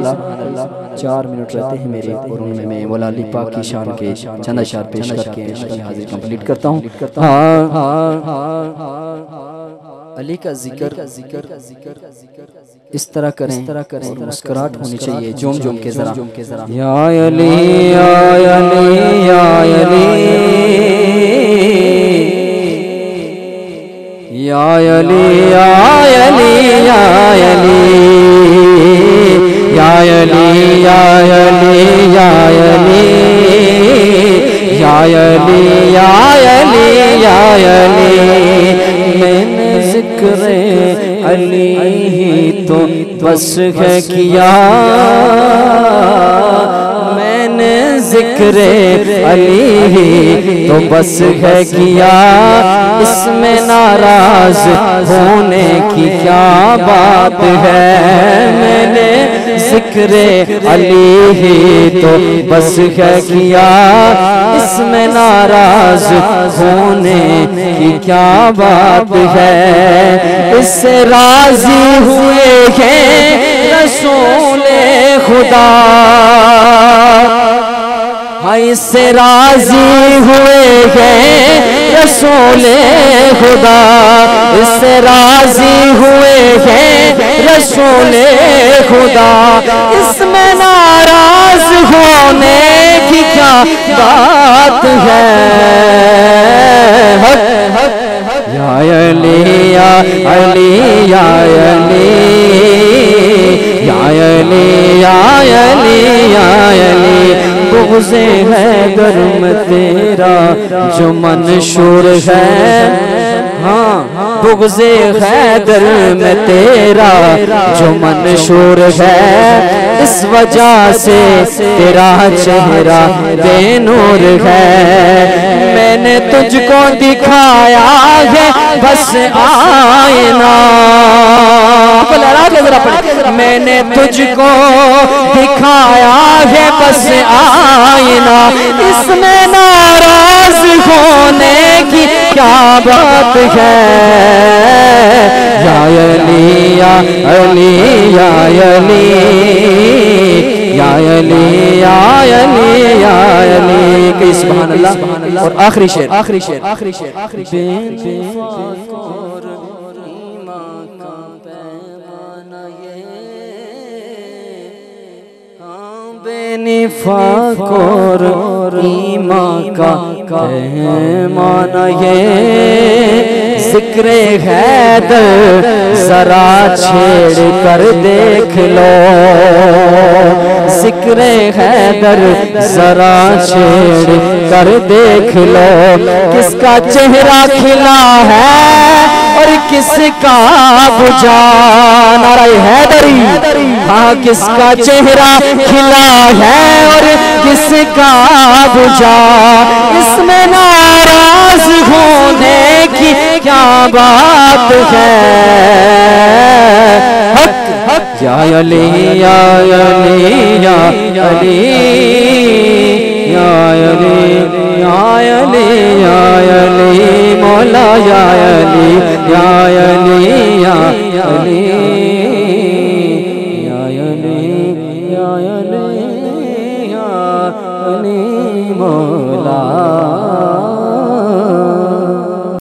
अल्लाह 4 minute रहते हैं मेरे, और उनमें मैं मौला अली पाक की शान के चंद अशआर पेश करके अपनी हाजिर कंप्लीट करता हूँ। अली का जिक्र इस तरह करें और मुस्कुराहट होनी चाहिए, जोम जोम के जरा। या अली या अली या अली या अली या अली या अली या अली या अली या अली या अली या अली या अली। मैंने जिक्र अली ही तो बस है किया, मैंने जिक्र अली ही तो बस है किया, इसमें नाराज होने की क्या बात है। मैंने जिक्र अली ही तो बस है किया, इसमें नाराज होने की क्या बात है। इससे राजी हुए हैं रसूले खुदा, इससे राजी हुए हैं रसूले खुदा, इससे राजी हुए हैं रसूले खुदा, इसमें नाराज होने की क्या बात है। या अली या अली या अली या अली या अली या अली। बुग़्ज़े हैदर में तेरा जो मंशूर है, हाँ बुग़्ज़े हैदर में तेरा जो मंशूर है, इस वजह से तेरा चेहरा बेनूर है। मैंने तुझको दिखाया है बस आईना, मैंने तुझको दिखाया है बस आईना, इसमें नाराज होने की क्या बात है। या अली या अली या अली या अली या अली या अली। कि सुभान अल्लाह। और आखिरी शेर बेनिफाकोर ईमान का पैमाना ये, जिक्र हैदर जरा छेड़ कर देख लो, जिक्र हैदर जरा छेड़ कर देख लो, किसका चेहरा खिला है और किसका बुझा। नारा हैदरी, हाँ किसका चेहरा खिला है और किसका बुझा, इसमें नाराज होने की क्या बात है। या अली या अली या अली या अली या अली या अली मौला या अली या